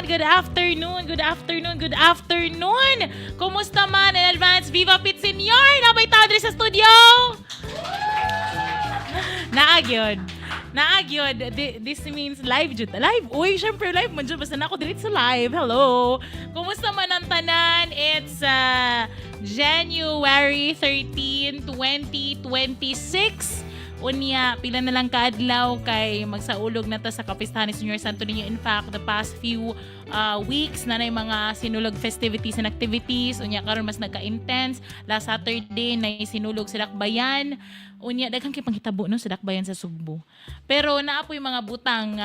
good afternoon, good afternoon, good afternoon. Kumusta man in advance? Viva Pit Senior! Nabay tao diri sa studio! Naagyod. This means live jud. Live. Uy, syempre live man jud basta na ako dili sa live. Hello. Kumusta man ang tanan? It's January 13, 2026. Unya, pila na lang kaadlaw kay magsaulog na ta sa kapistahan ni Senior Santo Niño. In fact, the past few weeks na nay mga sinulog festivities and activities. Unya, karon mas nagka-intense. Last Saturday na sinulog sa Dakbayan. Unya, daghang kay panghitabo no sa Dakbayan sa Sugbo. Pero naapoy mga butang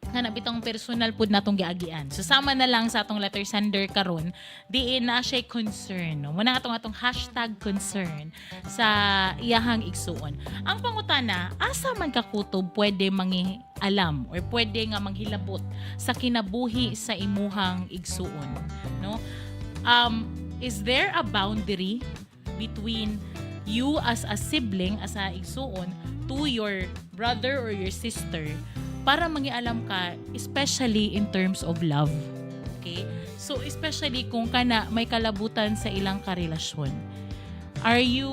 nga nabitong personal pud natong giagian. So sama na lang sa atong letter sender karon, diin na siya concern. No? Muna atong hashtag concern sa iyahang igsuon. Ang pangutana, asa man ka kutob pwede mangialam or pwede nga manghilabot sa kinabuhi sa imuhang igsuon, no? Is there a boundary between you as a sibling, as a igsuon, to your brother or your sister para mangialam ka, especially in terms of love? Okay? So, especially kung kana may kalabutan sa ilang karelasyon. Are you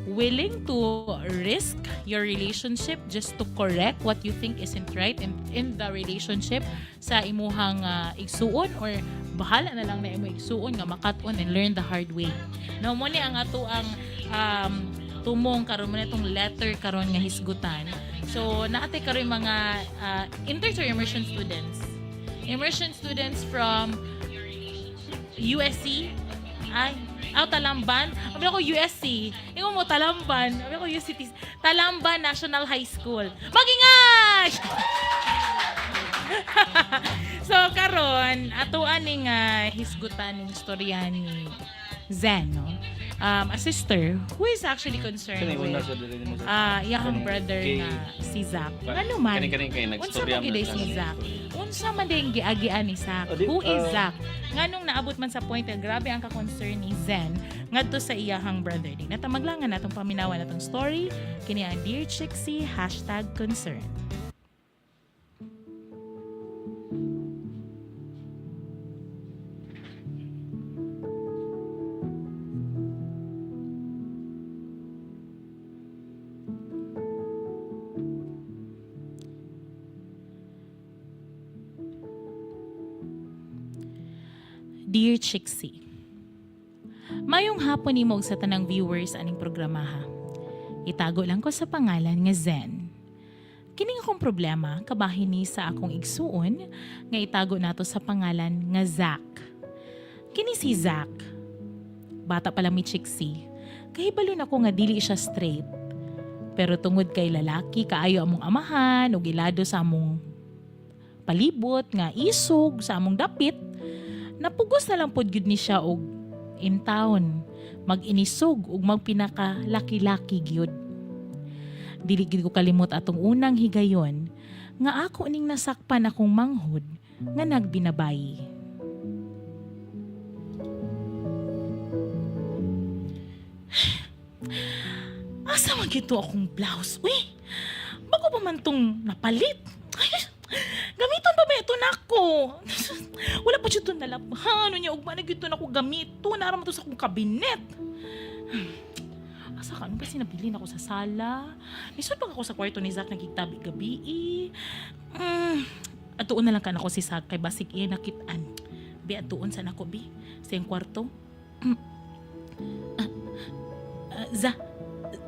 willing to risk your relationship just to correct what you think isn't right in the relationship sa imuhang igsuon, or bahala na lang na imo igsuon nga makat-on and learn the hard way? No, mo ni ang ato ang tumong karon mo itong letter karon nga hisgutan. So naate karon mga intern or immersion students. Immersion students from USC. Talamban. Abi ako USC. Ingon mo Talamban. Abi ako USC. Talamban National High School. Magingay! So karon ato aning hisgutan ning istorya ni Zen, no? A sister who is actually concerned with iyang brother na si Zach. Ano man? Unsa man giday si Zach? Unsa man din giagian ni Zach? Who is Zach? Nganong naabot man sa point na grabe ang ka-concern ni Zen ngadto sa iyahang brother. Di natamaglangan natong paminawan natong story kini ang Dear Chixie #concern. Dear Chixie, mayong hapon ni mo sa tanang viewers aning programa ha. Itago lang ko sa pangalan nga Zen. Kining akong problema kabahin ni sa akong igsuon nga itago nato sa pangalan nga Zach. Kini si Zach, bata pa lang mi Chixie, kahibalo na ko nga dili siya straight. Pero tungod kay lalaki kaayo among amahan o gilado sa among palibot nga isog sa among dapit, napugos na lang pod gyud ni siya og in town mag-inisog ug magpinakalaki-laki gyud. Dili gyud ko kalimot atong unang higayon nga ako ning nasakpan akong manghod nga nagbinabay. Asa man gito akong blouse? Uy, bago pa man tong napalit. Gamiton pa ba ito nako? Wala pa dito nalabhan. Ano niya, ugma na dito na ako gamito. Naraman to sa akong kabinet. Asa ka? Ano ba sinabilin ako sa sala? Isod pa ako sa kwarto ni Zach nagigtabi-gabi Atuon na lang ka na ko si Zach kay basig iya nakitaan. Bi atuon sa nako bi sa iyang kwarto.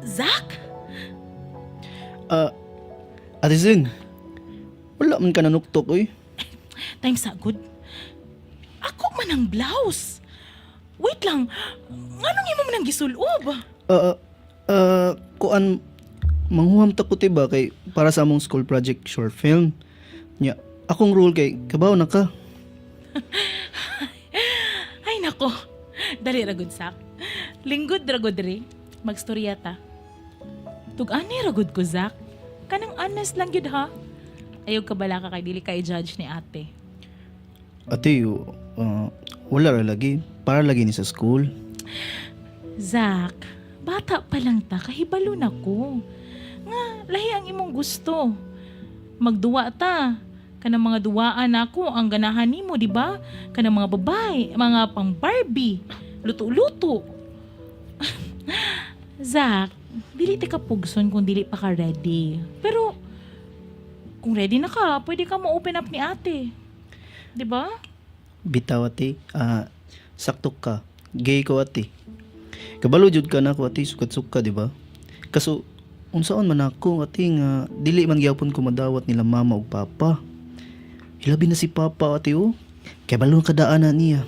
Zach? Ate Zen, wala man ka nanuktok, oy. Time sa good. Ako man ang blouse. Wait lang. Anong imo man ang gisulob? Kuan, manghuham ta ko tiba kay para sa among school project short film. Nya, akong role kay kabaw na ka. Ay nako. Dali ra gud sak. Linggod ra gud ri. Magstorya ta. Tug-ani ra gud ko Zak. Kanang honest lang gyud ha. Ayaw ka bala ka kay dili kay judge ni ate. Ate, wala ra lagi. Para lagi ni sa school. Zach, bata pa lang ta, kahibalo na ko. Nga, lahi ang imong gusto. Magduwa ta. Kanang mga duwaan ako ang ganahan nimo, di ba? Kanang mga babae, mga pang Barbie, luto-luto. Zach, dili ti ka pugson kung dili pa ka ready. Pero kung ready na ka, pwede ka mo open up ni ate. Di ba? Bitaw ate, sakto ka. Gay ko ate. Kabalo jud ka na ko ate, sukat-suka, di ba? Kaso unsaon man ako ate nga dili man gyapon ko madawat nila mama ug papa. Hilabi na si papa ate oh. Kay balon kadaanan niya.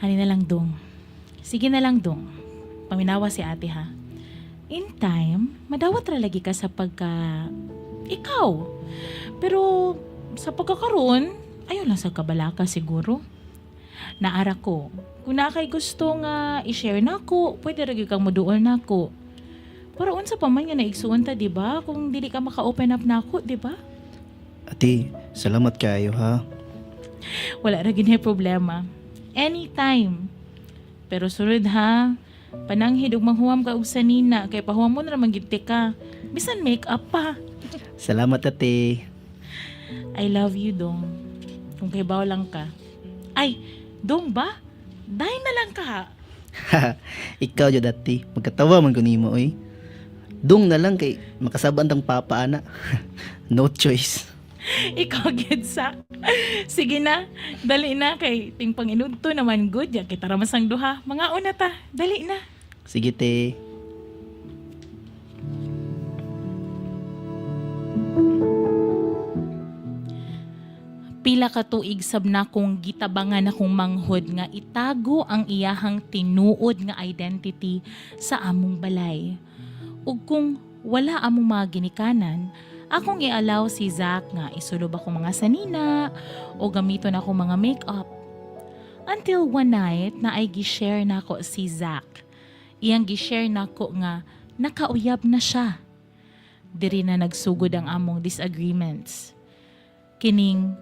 Hani na lang dong. Sige na lang dong. Paminawa si ate ha. In time, madawat ra lagi ka sa ikaw. Pero sa pagkakaroon, ayaw lang sa kabalaka siguro. Naara ko. Kung na kay gusto nga i-share nako, pwede ra gyud kang moduol nako. Para unsa pa man nga naigsuon ta, di ba? Kung dili ka maka-open up nako, di ba? Ate, salamat kayo ha. Wala ra gini problema. Anytime. Pero sulod ha. Pananghid ug manghuwam ka og sanina kay pahuwam mo na naman gid ka. Bisan make up pa. Salamat ate. I love you, Dong. Kung kay baw lang ka. Ay, Dong ba? Dahil na lang ka. Ikaw jud ate, magkatawa man ko nimo oy. Dong na lang kay makasabaan tang papa ana. No choice. Ikaw, Gidsak. Sige na, dali na kay ting panginudto naman good ya kita ramasang duha. Mga una ta, dali na. Sige te. Pila ka tuig sab na kong gitabangan akong manghod nga itago ang iyahang tinuod nga identity sa among balay. Ug kung wala among mga ginikanan, akong i-allow si Zach nga isulob ako mga sanina o gamiton ako mga makeup. Until one night na ay gishare nako si Zach. Iyang gishare nako nga nakauyab na siya. Diri na nagsugod ang among disagreements. Kining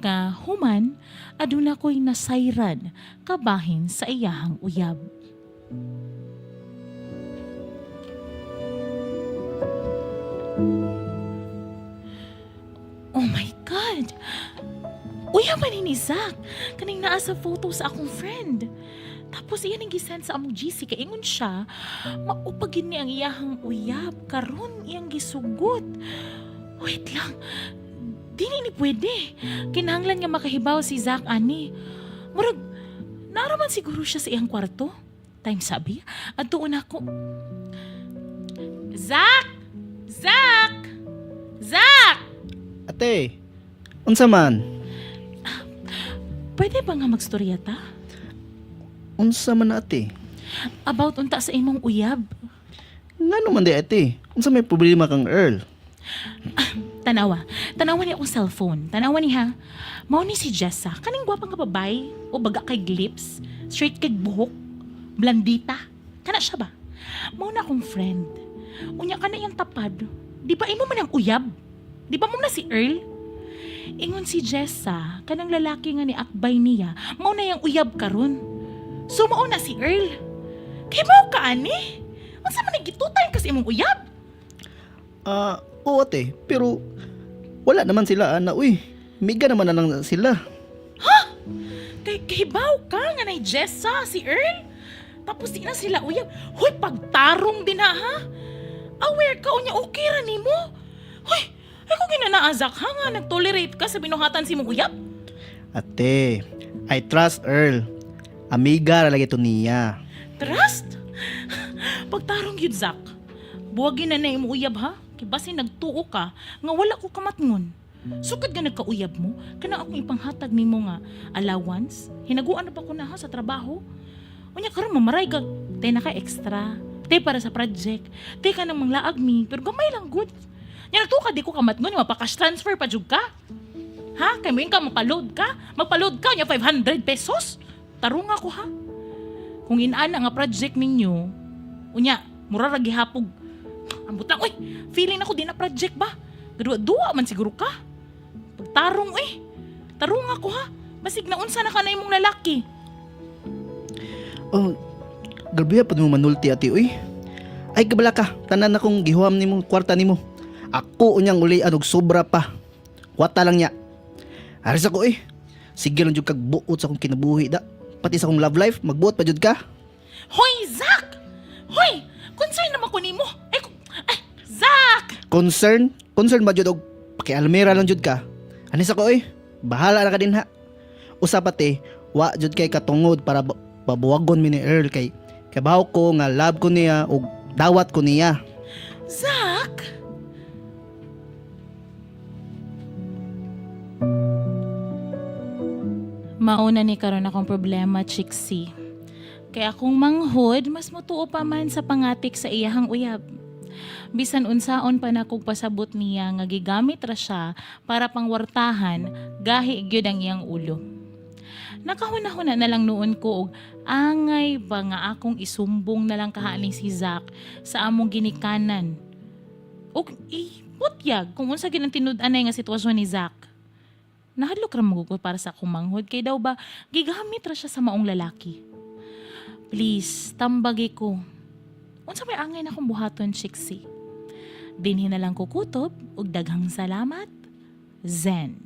nga human, aduna ko'y nasayran kabahin sa iyahang uyab. Oh my God! Uyaman ni Zach! Kaning naa sa photo sa akong friend. Tapos iyan ang gisend sa among GC kay ingon siya, maupagin ni ang iyahang uyab, karon iyang gisugot. Wait lang, dili ni pwede. Kinahanglan nga makahibaw si Zach ani. Murag, naaraman siguro siya sa iyang kwarto. Time sabi, at doon ako. Zach! Zach! Zach! Ate, unsa man? Pwede ba nga magstorya ta? Unsa man na ate? About unta sa imong uyab. Ngano man di ate? Unsa may problema kang Earl? Tanawa ni akong cellphone. Tanawa ni ha. Mao ni si Jessa. Kaning gwapa nga babay. O baga kay lips. Straight kay buhok. Blandita. Kana siya ba? Mao na akong friend. Unya ka na iyang tapad. Di ba imo man ang uyab? Di ba mo na si Earl? Ingon si Jessa, kanang lalaki nga ni akbay niya, mao na yang uyab karon. So mao na si Earl. Kay mao ka ani? Unsa man nagitutan kas imong uyab? Oo ate, pero wala naman sila ana uy. Miga naman na lang sila. Ha? Kay baw ka nga nay Jessa, si Earl? Tapos di na sila uyab. Hoy, pagtarong din ha? Aware ka unya okay ra nimo? Hoy, ay kung ginanaazak ha nga, nag-tolerate ka sa binuhatan si mong uyab? Ate, I trust Earl. Amiga ra lagi to niya. Trust? Pagtarong yun, Zach. Buwagin na imong uyab ha? Kay basi nagtuo ka, nga wala ko kamatngon. Sukad nga nagkauyab mo, kana akong ipanghatag nimo nga allowance, hinaguan na ba ko na ha sa trabaho? Unya karon mamaray ka, tay na ka extra, tay para sa project, tay ka nang manglaag mi, pero gamay lang good. Nya nagtuo ka di ko kamatngon, mapakash transfer pa jud ka. Ha? Kay mo ka mapaload ka, nya 500 pesos. Tarong ako ha. Kung inana nga project ninyo, unya, mura ra gihapog. Ang butang, uy, feeling ako di na project ba? Gadua-dua man siguro ka. Pagtarong tarong ako ha. Basig na unsa na ka na imong lalaki. Oh, galbiya pa mo manulti ate uy. Ay kabala ka, tanan akong gihuam nimo kwarta nimo. Ako unyang uli og sobra pa. Kwata lang niya. Aris ako Sige lang jud kag buot sa akong kinabuhi da. Pati sa akong love life, magbuot pa jud ka. Hoy, Zach! Hoy! Concern naman ko nimo. Zach! Concern ba jud og pakialmera lang jud ka. Anis ako bahala na ka din ha. Usa pati, wa jud kay katungod para babuwagon mi ni Earl kay kabaw ko nga love ko niya og dawat ko niya. Zach! Mauna ni karon akong problema, Chixie. Kaya akong manghod, mas mutuo pa man sa pangatik sa iyahang uyab. Bisan unsaon pa na kong pasabot niya nga gigamit ra siya para pangwartahan, gahi gyud ang iyang ulo. Nakahuna-huna na lang noon ko og angay ba nga akong isumbong na lang kahaning si Zach sa among ginikanan. Og iputyag kung unsa gyud ang tinud-anay nga sitwasyon ni Zach. Nahadlok ra magugol para sa akong manghod kay daw ba gigamit ra siya sa maong lalaki. Please, tambagi ko. Unsa may angay na akong buhaton, Chixie? Dinhi na lang ko kutob ug daghang salamat. Zen.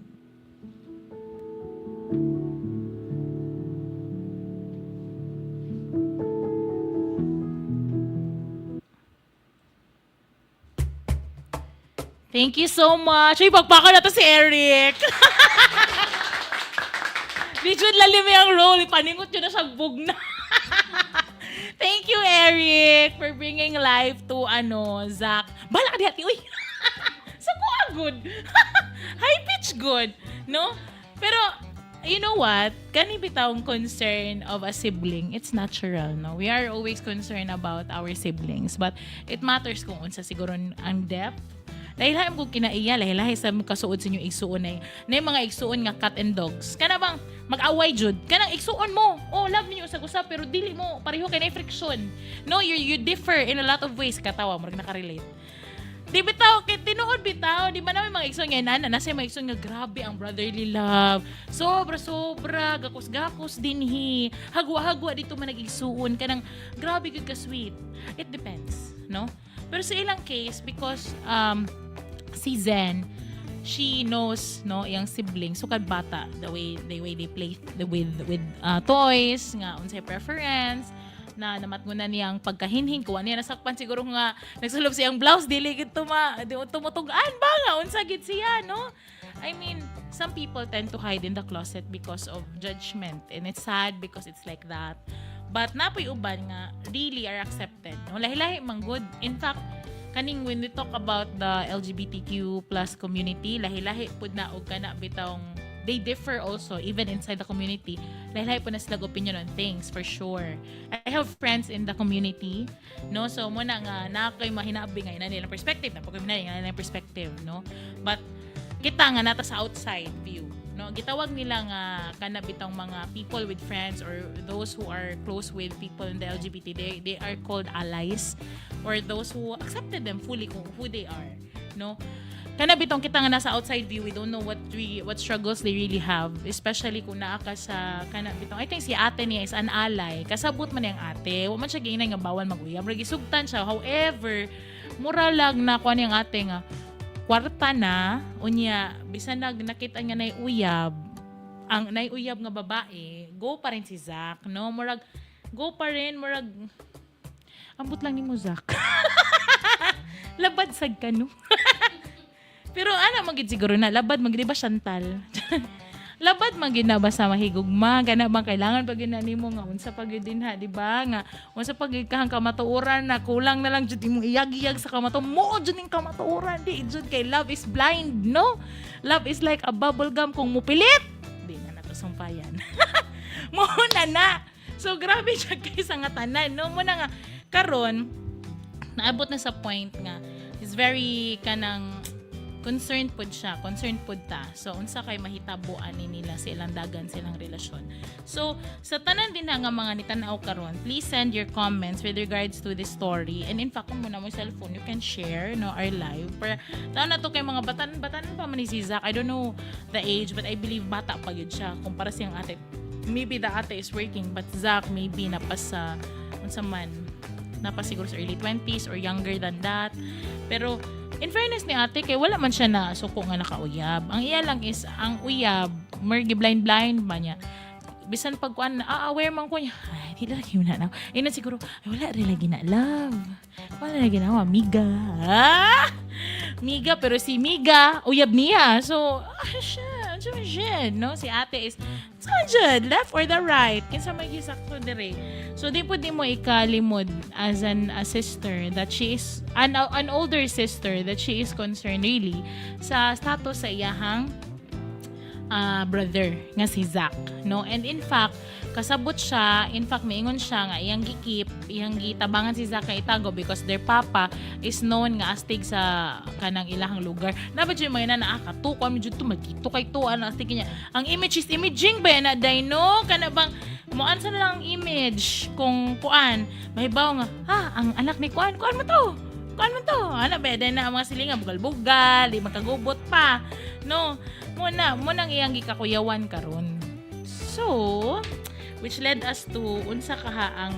Thank you so much. Uy, pagpaka na to si Eric. Di jud lalim yung role. Paningot yun na siya bugna. Thank you, Eric, for bringing life to Zach. Bala ka dihati, uy. Sa ko good. High pitch good, no? Pero you know what? Kani bitawng concern of a sibling, it's natural, no? We are always concerned about our siblings, but it matters kung unsa siguro ang depth. Lahi-lahi mo kinaiya, lahi-lahi sa kasuod sa inyong igsuon na yung mga igsuon nga cat and dogs. Kana bang mag-away jud? Kanang igsuon mo. Oh, love niyo usag-usap pero dili mo pareho kay na friction. No, you differ in a lot of ways. Katawa mo nakarelate. Di bitaw kay tinuod bitaw, di ba namin mga igsuon nga nana nasa mga igsuon nga grabe ang brotherly love. Sobra gakos-gakos dinhi. Hagwa-hagwa dito man nag-igsuon kanang grabe gud ka sweet. It depends, no? Pero sa ilang case because si Zen, she knows iyang siblings sukad bata the way they play with toys nga unsay preference na namatngunan niyang pagkahinhin kuha niya nasakpan siguro nga nagsulob siyang blouse dili gid tumutugan ba nga unsa gid siya no. I mean, some people tend to hide in the closet because of judgment and it's sad because it's like that. But napoy uban nga really are accepted. No? Lahi-lahi man good. In fact, kaning when we talk about the LGBTQ plus community, lahi-lahi pud na og kana bitawng they differ also even inside the community. Lahi-lahi pud na sila opinion on things for sure. I have friends in the community, no? So mo na nga nakay mahinabi nga ina nilang perspective, napagay na nilang perspective, no? But kita nga nata sa outside view, no, gitawag nila nga kana bitong mga people with friends or those who are close with people in the LGBT, they are called allies or those who accepted them fully kung who they are, no. Kana bitong kita nga nasa outside view, we don't know what struggles they really have, especially kung naa ka sa kana bitong I think si ate niya is an ally, kasabot man yang ate, wa man siya giinay nga bawal mag-uyab, ragisugtan siya. However, mura lang na kuan yang ate nga kwarta na unya bisan nakita nga nay uyab ang nay uyab nga babae, go pa rin si Zach, no? Murag go pa rin, murag ambot lang nimo Zach. Labad sad ka no. Pero magid siguro na labad magid ba Chantal. Labad man gid na ba sa mahigugma kana bang kailangan pag nimo nga unsa pag din ha, di ba nga unsa pag kahang kamatuoran na kulang na lang jud imong iyag-iyag sa kamato mo jud ning kamatuoran di jud kay love is blind, no? Love is like a bubble gum kung mupilit di na nato sumpayan. Mo na so grabe siya kay sa nga tanan, no? Mo na nga karon naabot na sa point nga is very kanang concerned pod ta. So unsa kay mahitabuan ni nila silang dagan silang relasyon. So sa tanan din nga mga nitanaw karon, please send your comments with regards to this story. And in fact, kung muna mo cellphone, you can share our live. Para taon na to kay mga batan pa man ni si Zach. I don't know the age, but I believe bata pa yun siya kumpara siyang ate. Maybe the ate is working, but Zach maybe napasa unsa man na pa siguro sa early 20s or younger than that. Pero in fairness ni ate, kay wala man siya na suko nga nakauyab. Ang iya lang is, ang uyab, mergi blind ba niya? Bisan pagkuan aware man ko niya, ay, di lagi na na. Ina siguro, ay, wala rin lagi na love. Wala lagi na, miga. Miga, pero si Miga, uyab niya. So, siya, no? Si ate is, saan left or the right? Kinsa may gisakto dire. So, di po di mo ikalimod as a sister that she is, an older sister that she is concerned really sa status sa iyahang brother nga si Zach, no? And in fact, kasabot siya, in fact maingon siya nga iyang gitabangan si Zach nga Itago because their papa is known nga astig sa kanang ilahang lugar. Dapat yung mga nakatukuan medyo magkito kay tuan astig niya. Ang image is imaging ba na dino kana bang moan sa lang ang image kung kuan mahibaw nga ang anak ni kuan mo to. Ana beda na ang mga silinga bugal-bugal, di makagubot pa. No, munang iyang gikakuyawan karon. So, which led us to unsa kaha ang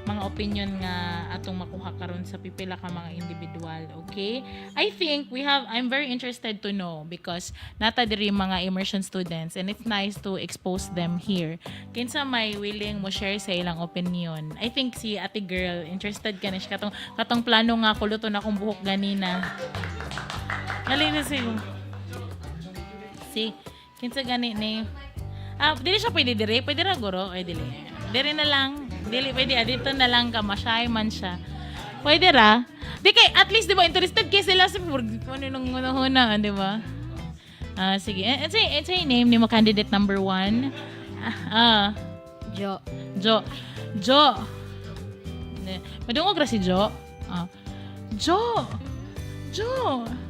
mga opinion nga atong makuha karon sa pipila ka mga individual, okay? I think I'm very interested to know because nata diri mga immersion students and it's nice to expose them here. Kinsa may willing mo share sa ilang opinion? I think si ate girl interested ka na siya katong plano nga kuluton akong buhok ganina. Halina si kinsa gani ni dili siya pwede ra guro ay dili na lang pwede dito na lang ka masyay man siya pwede ra di kay at least di ba interested kay sila sa ano nung una di ba sige it's a name ni mo candidate number 1 Jo madungog ra si Jo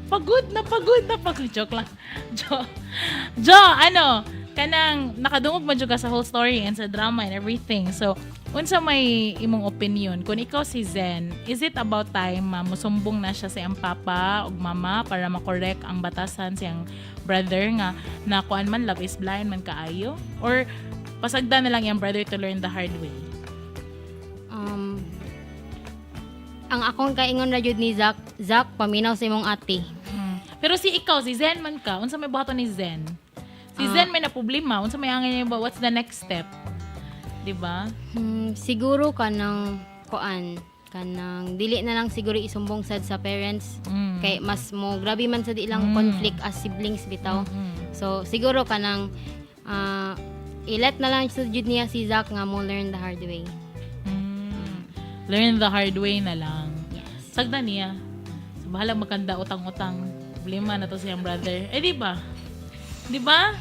pagod na joke lang Jo kanang nakadungog man jud ka sa whole story and sa drama and everything. So, unsa may imong opinion? Kung ikaw si Zen, is it about time musumbong na siya sa iyang papa ug mama para ma-correct ang batasan siyang brother nga na kuan man love is blind man kaayo? Or pasagda na lang iyang brother to learn the hard way? Ang akong kaingon ra jud ni Zach paminaw sa imong ate. Pero si Zen man ka, unsa may buhaton ni Zen? Si Zen may na problema. Unsa may angin niya ba? What's the next step? Diba? Siguro kanang dili na lang siguro isumbong sad sa parents. Kay mas mo grabe man sa ilang conflict as siblings bitaw. So siguro kanang i-let na lang jud niya si Zach nga mo learn the hard way. Learn the hard way na lang. Yes. Sagda niya. So, bahala magkanda utang-utang. Problema na to siyang brother. Di ba?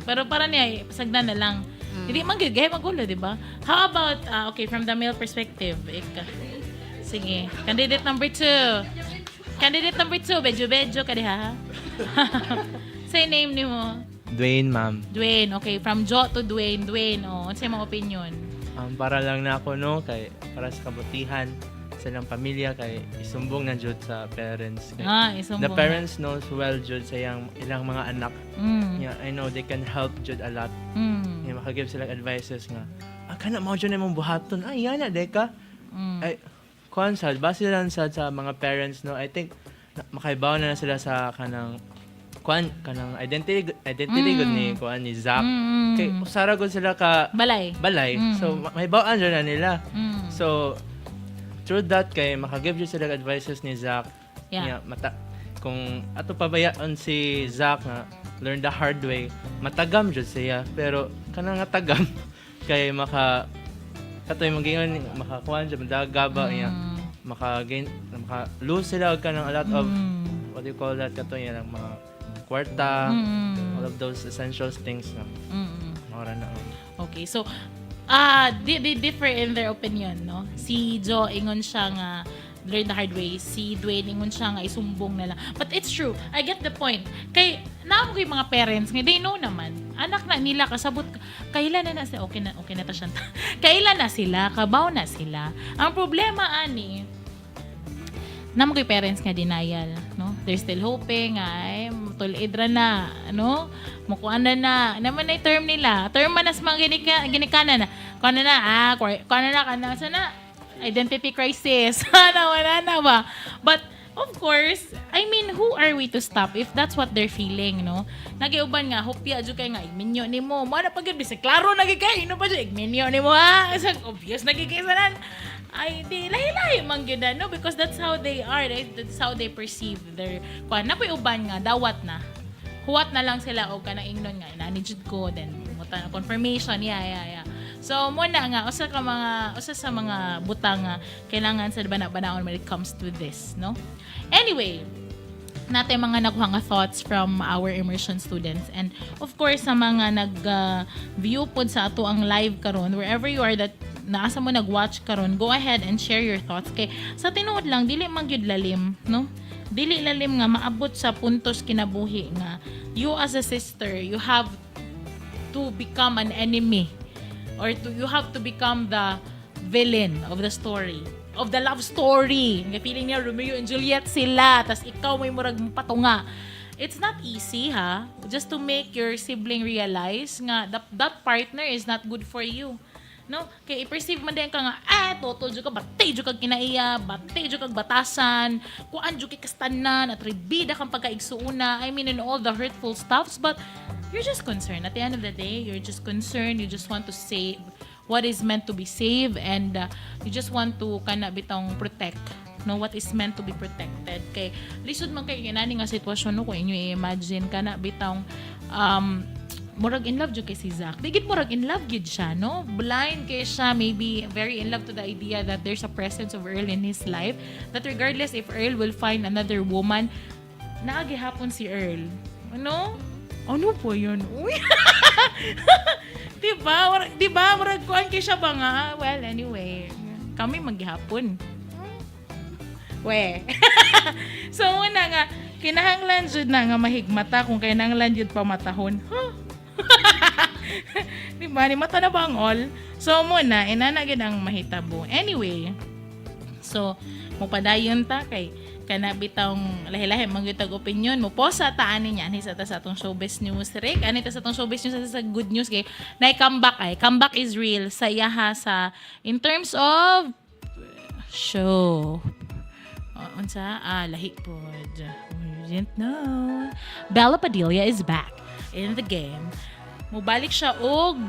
Pero para niya, sagda na lang. Hindi magigay, magulo, di ba? How about, okay, from the male perspective, sige, candidate number 2, Bejo, kadiha. Say name ni mo. Dwayne, ma'am. Dwayne, okay, from Jo to Dwayne, ano sa'yo mga opinion? Para lang na ako, no, para sa kabutihan sa ilang pamilya, kay isumbong na jud sa parents. Isumbong. The parents knows well jud sa ilang mga anak. Yeah, I know they can help jud a lot. Yeah, makagive sila advices nga. Kana mo jud imong buhaton. Yan na deka. Ay konsal base lang sa mga parents, no. I think makaibaw na sila sa kanang identity gud ni Zach. Kay usara gud sila ka balay. So mahibawaan jud na nila. So through that kay makagive jud sila advices ni Zach. Yeah, kung ato pabayaan si Zach nga learn the hard way, matagam jud siya, pero kanang nga tagam kay katoy mangingon makakuan jud madagaba niya, maka lose sila og kanang a lot of what do you call that, katoy lang mga kwarta, all of those essential things na. Mara na. Okay, so they differ in their opinion, no? Si Jo ingon siya nga learn the hard way. Si Dwayne ingon siya nga isumbong na lang. But it's true. I get the point. Kay naamo ko yung mga parents nga they know naman. Anak na nila kasabot kailan na sila okay na ta siya. Kailan na sila, kabaw na sila. Ang problema ani naamo ko yung parents nga denial, no? They're still hoping ay tulidra na, no? Mukuan na naman na term nila. Term man as mga ginikanan na. Kana na sana identity crisis. Wala na ba? But, of course, I mean, who are we to stop if that's what they're feeling, no? Nagiuban nga, hopya, dyo kayo nga, igminyo ni mo. Mana pag yun, klaro nagigay, no pa dyo, igminyo ni mo, ha? Isang obvious nagigay sa nan. Ay, di, lahi-lahi man yun no? Because that's how they are, right? That's how they perceive their, kuha, napuuban nga, dawat na. Huwat na lang sila, o ka na ingnon nga, inanijud ko, then, muta na confirmation, yeah. So, muna nga, usa sa mga butang nga, kailangan sa bana-banaon when it comes to this, no? Anyway, natin mga nakuha nga thoughts from our immersion students. And, of course, sa mga nag-view po sa ato ang live karon, wherever you are that naasa mo nag-watch karon, go ahead and share your thoughts. Kay, sa tinuod lang, dili magyud lalim, no? Dili lalim nga, maabot sa puntos kinabuhi nga, you as a sister, you have to become an enemy. Or you have to become the villain of the story. Of the love story. Nga feeling niya, Romeo and Juliet sila. Tas ikaw may murag patunga. It's not easy, ha? Just to make your sibling realize nga that partner is not good for you. No? Kaya i-perceive man din ka nga, totoo dyo ka, batay dyo kag kinaiya, batay dyo kag batasan, kuan dyo kay kastanan, at ribida kang pagkaigsuuna. I mean, in all the hurtful stuffs, but you're just concerned. At the end of the day, you're just concerned. You just want to save what is meant to be saved, and you just want to kana bitong protect, no, what is meant to be protected. Kay lisod man kay kinani nga sitwasyon no, kung inyo i-imagine kana bitong murag in love jud kay si Zach. Digit murag in love gid siya, no? Blind kay siya, maybe very in love to the idea that there's a presence of Earl in his life. That regardless if Earl will find another woman, naagihapon si Earl. Ano? Ano po yun? Uy! Diba? Murag kuhan kay siya ba nga? Well, anyway, kami maghihapon. We. So, una nga, kinahanglan jud na nga mahigmata kung kinahanglan jud pamatahon. Huh? Diba? Ni mata na ba ang all? So, muna, inanagin ang mahitabo. Anyway, so, mupadayon ta kay kana bitang lahi-lahi mangyutag opinion mo po sa taan niya ani sa atong showbiz news rek ani ta sa atong showbiz news sa good news kay na comeback is real sa yaha sa in terms of show unsa lahi pod you didn't know Bella Padilla is back in the game. Mubalik siya og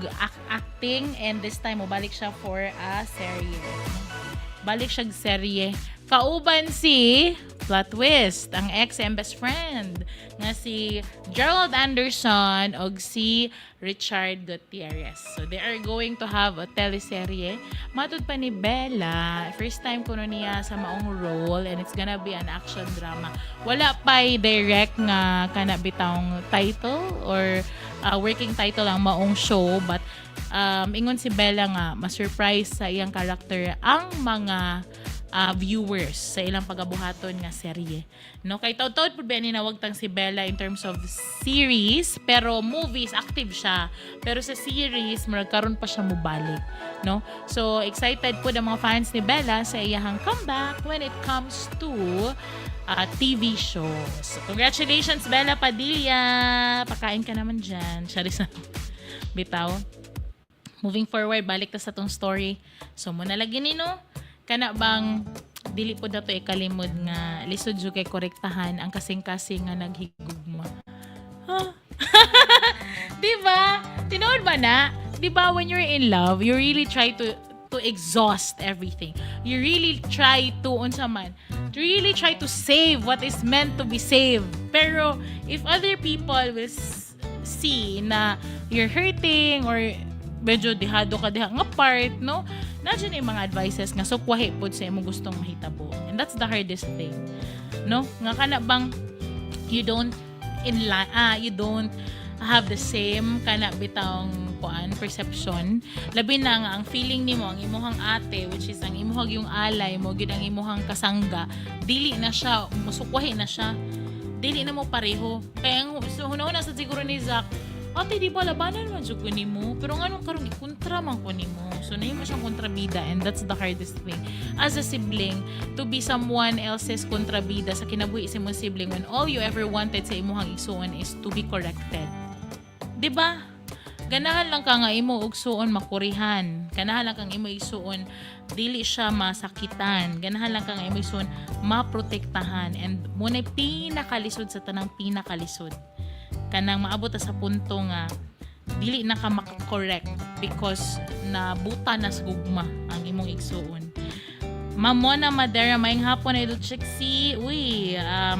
acting, and this time mubalik siya for a serye. Balik siya serye. Kauban si plot twist, ang ex and best friend nga si Gerald Anderson og si Richard Gutierrez. So they are going to have a teleserye. Matud pa ni Bella, first time ko niya sa maong role, and it's gonna be an action drama. Wala pa'y direct nga kana bitang title or working title ang maong show, but ingon si Bella nga ma-surprise sa iyang character ang mga viewers sa ilang pagabuhaton nga serye. No, kay taud-taud pud ba ni nawagtang si Bella in terms of series, pero movies active siya. Pero sa series karon pa siya mobalik, no? So excited pud ang mga fans ni Bella sa iyang comeback when it comes to TV shows. So, congratulations Bella Padilla. Pakain ka naman diyan. Charis na. Bitaw. Moving forward, balik ta sa tong story. So muna lagi ni no kana bang dili po dato ikalimod nga lisod jud kay korektahan ang kasing-kasing nga naghigugma. Huh? Diba? Tinuod ba na? Diba when you're in love, you really try to exhaust everything. You really try to save what is meant to be saved. Pero if other people will see na you're hurting or medyo dihado ka diha nga part, no? Nandiyan yung mga advices nga sukwahi po sa imong gustong mahitabo. And that's the hardest thing. No? Nga kana bang you don't have the same kana bitang perception. Labi na nga ang feeling nimo ang imuhang ate, which is ang imuhang yung alay mo, gid ang imuhang kasangga, dili na siya, musukwahi na siya. Dili na mo pareho. Kaya hunahuna sa siguro ni Zach, ate, di ba, labanan man siya ko ni mo. Pero nga nung karong ikontra man ko ni mo. So, nahimo siyang kontrabida, and that's the hardest thing. As a sibling, to be someone else's kontrabida sa kinabuhi sa imong sibling when all you ever wanted sa imuhang igsuon is to be corrected. Di ba? ganahan lang ka nga imo igsuon makurihan. Ganahan lang kang imo igsuon dili siya masakitan. Ganahan lang ka nga imo igsuon maprotektahan, and munay pinakalisod sa tanang pinakalisod. Kanang maabot sa punto nga dili na ka makakorrect because nabuta na sa gugma ang imong igsuon. Mamona Madera, mayang hapon na Chixie. Uy,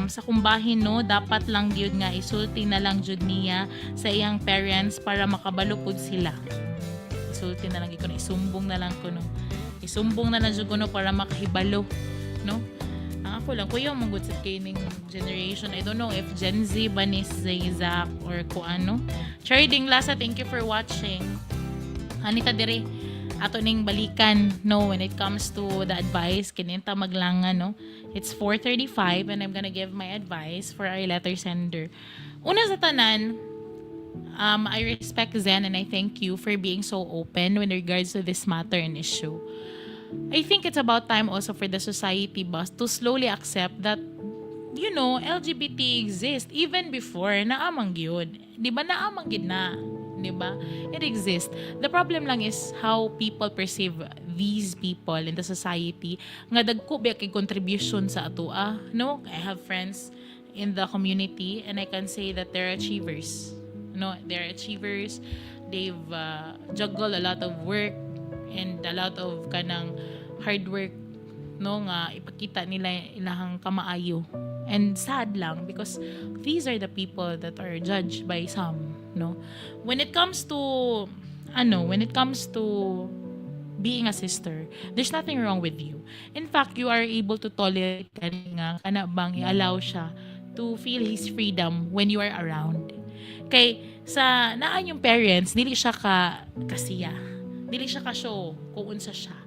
sa kumbahin no, dapat lang gyud nga isulti na lang jud niya sa iyang parents para makabalupod sila. Isulti na lang gyud kuno, isumbong na lang kuno. Isumbong na lang jud kuno para makahibalo, no? Ang ako lang kuya mong good sa kining generation. I don't know if Gen Z ba ni Zach or ko ano. Charding Lasa, thank you for watching. Anita dire ato ning balikan no when it comes to the advice kininta maglangan no. It's 4:35 and I'm gonna give my advice for our letter sender. Una sa tanan, I respect Zen and I thank you for being so open with regards to this matter and issue. I think it's about time also for the society boss to slowly accept that you know LGBT exists even before naamang gyud, di ba? Naamang gyud na, di ba? It exists. The problem lang is how people perceive these people in the society nga dagko ba kay contribution sa atoa, no? I have friends in the community and I can say that they're achievers. No, they're achievers. They've juggled a lot of work and a lot of kanang hard work no nga ipakita nila ilahang kamaayo. And sad lang because these are the people that are judged by some, no? When it comes to being a sister, there's nothing wrong with you. In fact, you are able to tolerate nga kana bang i-allow siya to feel his freedom when you are around. Kay sa naan yung parents, dili siya kasiya. Dili siya ka-show kung unsa siya.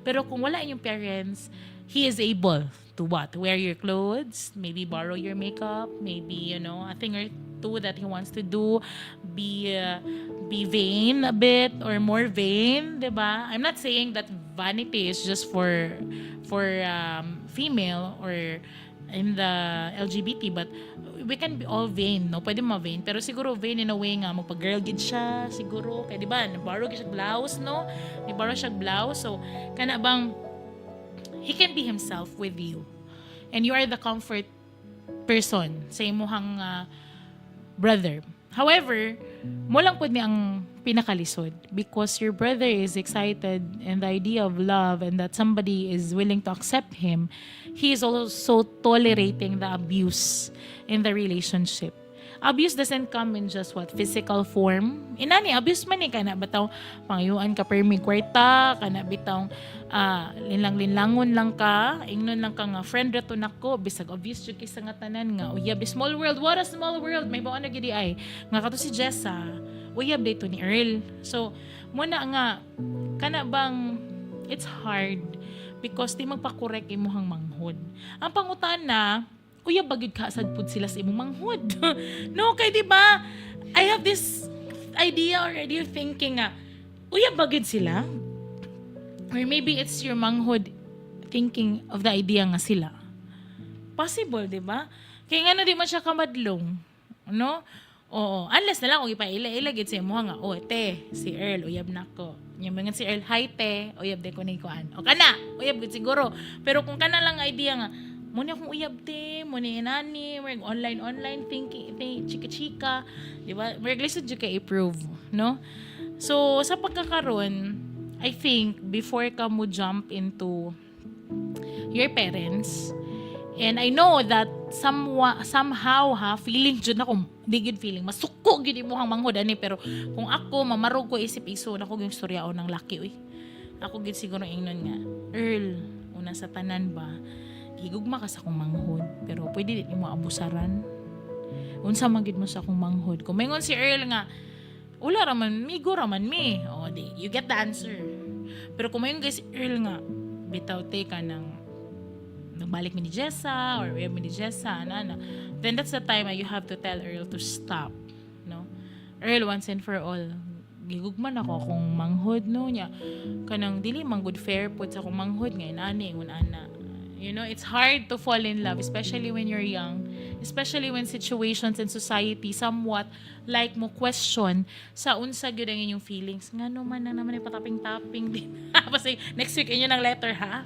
Pero kung wala yung parents, he is able to what? Wear your clothes, maybe borrow your makeup, maybe, you know, a thing or two that he wants to do, be vain a bit or more vain, diba? I'm not saying that vanity is just for female or in the LGBT, but we can be all vain, no? Pwede ma-vain, pero siguro vain in a way nga magpa-girl gid siya, siguro. Kaya diba, naborrow siya blouse, no? Naborrow siya blouse, so kana bang he can be himself with you. And you are the comfort person sa imuhang brother. However, mo lang pud ni ang pinakalisod because your brother is excited and the idea of love and that somebody is willing to accept him. He is also tolerating the abuse in the relationship. Abuse doesn't come in just what physical form. Inani abuse man ni kana bitaw pangayuan ka permi kwarta, kana bitaw linlang-linlangon lang ka, ingnon lang ka nga friend ra to nako bisag obvious jud kay sa nga tanan nga uyab small world, what a small world. May baon na gid ay nga kato si Jessa, uyab dito ni Earl. So muna nga kana bang it's hard because di magpa-correct imuhang manghod. Ang pangutana uyab bagid ka sad pud sila sa imong manghod. No, kay di ba? I have this idea already of thinking nga uyab bagid sila. Or maybe it's your manghod thinking of the idea nga sila. Possible, di ba? Kaya nga na di man siya kamadlong. No? Oo. Unless na lang kung ipaila-ila gid sa imo nga, oh, te, si Earl, uyab na ko. Yung mga si Earl, hi, te, uyab de ko ni kuan. O kana, uyab gid siguro. Pero kung kana lang idea nga, muna akong uyab te, muna inani, online thinking, chika-chika, di ba? Lisod dyan ka i-prove, no? So, sa pagkakaroon, I think, before ka mo jump into your parents, and I know that somehow, feeling dyan ako, di good feeling, masuko gid mo hang manghod, ani, pero kung ako, mamarog ko isip-iso, ako yung storyaon ng laki, uy. Ako gid siguro ingnon nga, Earl, una sa tanan ba, higugma ka sa akong manghod, pero pwede din mo abusaran. Unsa man gid mo sa akong manghod. Kung mayngon si Earl nga, ula raman, migo raman mi. O, di, you get the answer. Pero kung mayngon si Earl nga, bitaw te ka ng nagbalik mi ni Jessa, or web mi ni Jessa, then that's the time you have to tell Earl to stop. No? Earl, once and for all, gigugman ako akong manghod, no? Nya, kanang dili man good fair put sa akong manghod, ngayon ani, ngun ana. You know, it's hard to fall in love, especially when you're young. especially when situations in society somewhat like mo question sa unsa gyud ang inyong feelings. Ngano man na naman pataping-taping din. Kasi next week inyo ng letter, ha?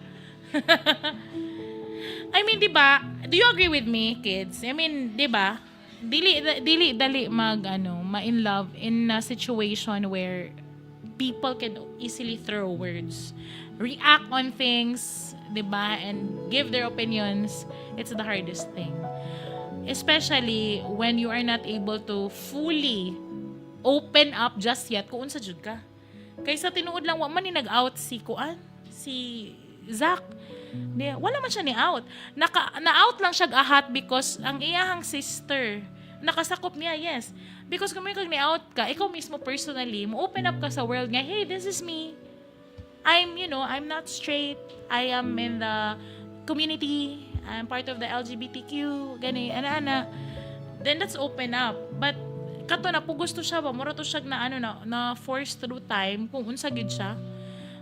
I mean, di ba? Do you agree with me, kids? I mean, di ba? Dili ma-in love in a situation where people can easily throw words, react on things, di ba? And give their opinions. It's the hardest thing. Especially when you are not able to fully open up just yet kung unsa jud ka. Kaysa tinuod lang wa man ni nag-out si Zach. Wala man siya ni out. Na-out lang siya ahat because ang iyahang sister nakasakop niya, yes. Because kung may kag ni-out ka, ikaw mismo personally, mo open up ka sa world nga, hey, this is me. I'm not straight. I am in the community. I'm part of the LGBTQ. Gani, ana. Then let's open up. But kato na po gusto siya ba, mura to siya na force through time kung unsa gyud siya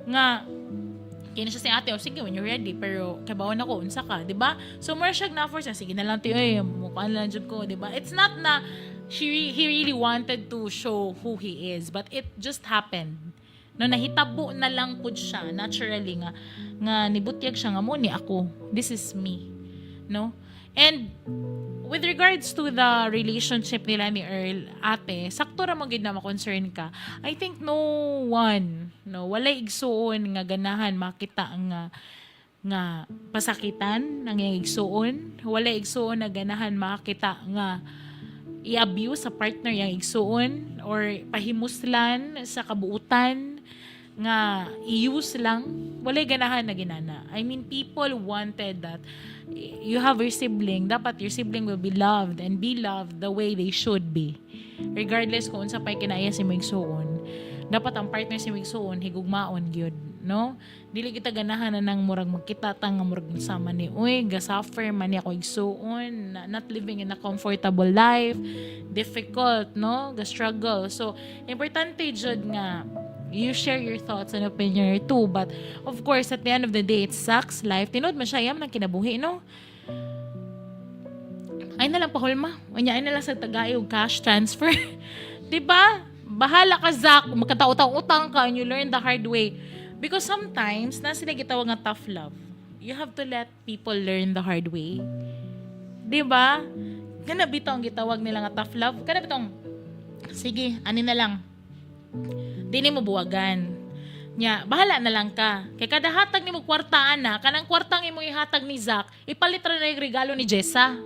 nga kaya siya si ate, sige, when you're ready, pero kabawan ako, unsa ka, di ba? So, more siya na-force na, sige na lang tayo, mukhaan lang dyan ko, di ba? It's not na he really wanted to show who he is, but it just happened. No, nahitabo na lang po siya, naturally nga nibutyag siya nga mo ni ako, this is me. No? And, with regards to the relationship nila ni Earl, ate, sakto ra mo gid na ma-concern ka. I think walay igsuon nga ganahan makita nga pasakitan ng igsuon, walay igsuon na ganahan makita nga i-abuse sa partner yang igsuon or pahimuslan sa kabuutan nga i-use lang, walay ganahan na ginana. I mean, people wanted that you have your sibling, dapat your sibling will be loved and be loved the way they should be. Regardless kung unsa pay kinaya si Migsuon, dapat ang partner si Migsuon higugmaon gyud, no? Dili kita ganahan na nang murag magkita tang nga murag sama ni ga-suffer man ni ako igsuon, not living in a comfortable life, difficult, no? Ga-struggle. So, importante jud nga you share your thoughts and opinion too, but of course at the end of the day it sucks life. Tinod man siya yam nang kinabuhi, no? Ay na lang pahulma. Unya ay na lang sa tagay og cash transfer. 'Di ba? Bahala ka, Zach, magkatautang-utang ka and you learn the hard way. Because sometimes na sila gitawag nga tough love. You have to let people learn the hard way. 'Di ba? Kana bitaw ang gitawag nila nga tough love. Kana bitaw sige, ani na lang. Dili mo buwagan. Nya, bahala na lang ka. Kay kada hatag nimo kwartaan na, kanang kwartang imong ihatag ni Zach, ipalit ra na yung regalo ni Jessa.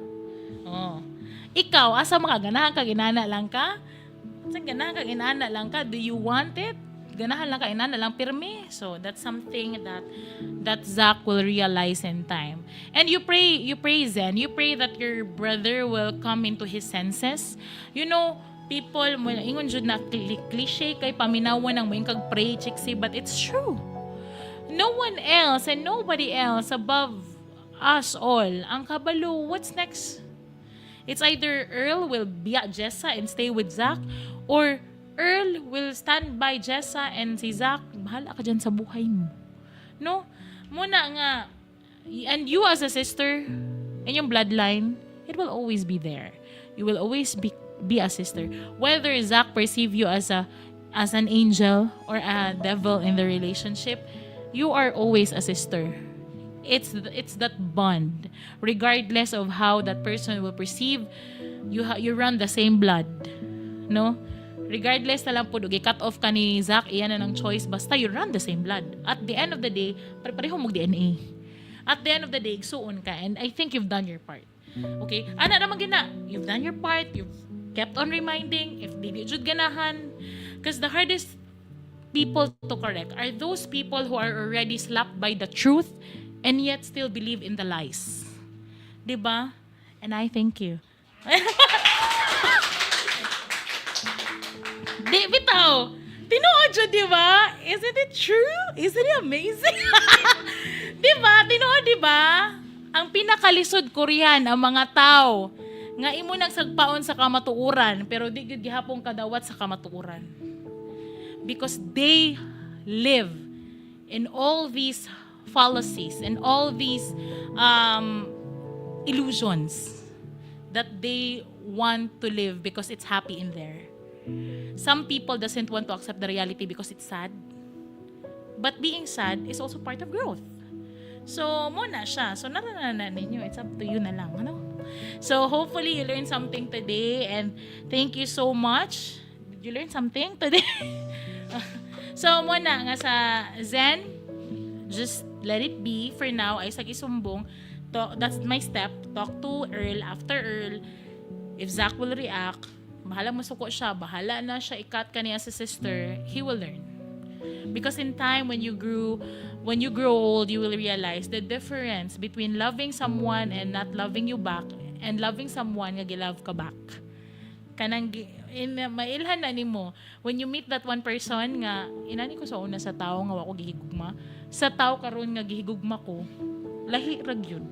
Oh. Ikaw, asa makaganahan ka ginana lang ka? Sa ganahan ka ginana lang ka, do you want it? Ganahan lang ka inana lang pirmi. So that's something that Zach will realize in time. And you pray Zen, you pray that your brother will come into his senses. You know, people mo ingon jud na cliche kay paminawan ng moing kag pray, Chixie, but it's true. No one else and nobody else above us all ang kabalo. What's next? It's either Earl will be at Jessa and stay with Zach, or Earl will stand by Jessa and si Zach, bahala ka dyan sa buhay mo. No? Muna nga, and you as a sister in your bloodline, it will always be there. You will always be a sister. Whether Zach perceive you as an angel or a devil in the relationship, you are always a sister. It's that bond. Regardless of how that person will perceive, you run the same blood. No? Regardless na lang po, cut off ka ni Zach, iyan na ng choice, basta you run the same blood. At the end of the day, pareho mag-DNA. At the end of the day, igsuon ka, and I think you've done your part. Okay? Ana naman gina, you've done your part, you've kept on reminding, if di jud ganahan. Because the hardest people to correct are those people who are already slapped by the truth and yet still believe in the lies. Diba? And I thank you. Di bitaw. Tinuod jud, diba? Isn't it true? Isn't it amazing? Diba? Tinuod, diba? Ang pinakalisod ko riyan ang mga tao nga imo nagsagpaon sa kamatuuran pero di gyud gihapon kadawat sa kamatuuran. Because they live in all these fallacies and all these illusions that they want to live because it's happy in there. Some people doesn't want to accept the reality because it's sad. But being sad is also part of growth. So, muna siya. So, narananan ninyo. It's up to you na lang. Ano? So, hopefully, you learned something today. And thank you so much. Did you learn something today? So, muna nga sa Zen, just let it be. For now, ay isumbong. That's my step. Talk to Earl. After Earl, if Zach will react, bahala masuko siya, bahala na siya, ikat ka niya sa sister, he will learn. Because in time, when you grow old, you will realize the difference between loving someone and not loving you back, and loving someone nga gilove ka back. Kanang mailhan na nimo when you meet that one person nga inani ko sa una sa tao nga wako gihigugma, sa tao karon nga gihigugma ko, lahi rag yun.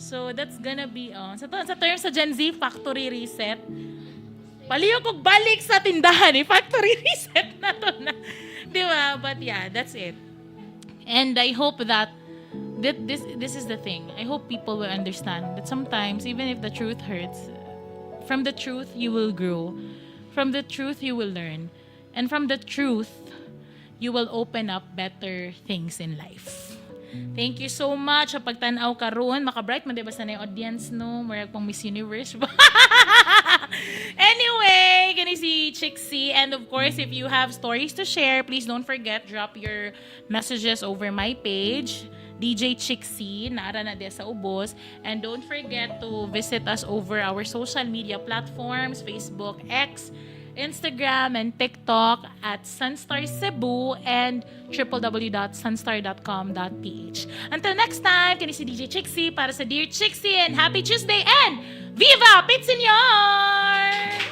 So that's gonna be sa term sa Gen Z, factory reset. Paliyo kog balik sa tindahan, factory reset na to na. Di ba? But yeah, that's it. And I hope that this is the thing. I hope people will understand that sometimes, even if the truth hurts, from the truth you will grow. From the truth you will learn. And from the truth, you will open up better things in life. Thank you so much sa pagtanaw karon. Maka-bright man diba sa na yung audience, no? Murag pang Miss Universe ba? Anyway, gani si Chixie. And of course, if you have stories to share, please don't forget, drop your messages over my page, DJ Chixie, naara na dia sa ubos. And don't forget to visit us over our social media platforms, Facebook, X, Instagram, and TikTok at Sunstar Cebu and www.sunstar.com.ph. Until next time, kini si DJ Chixie para sa Dear Chixie, and happy Tuesday and Viva Pitsenyor!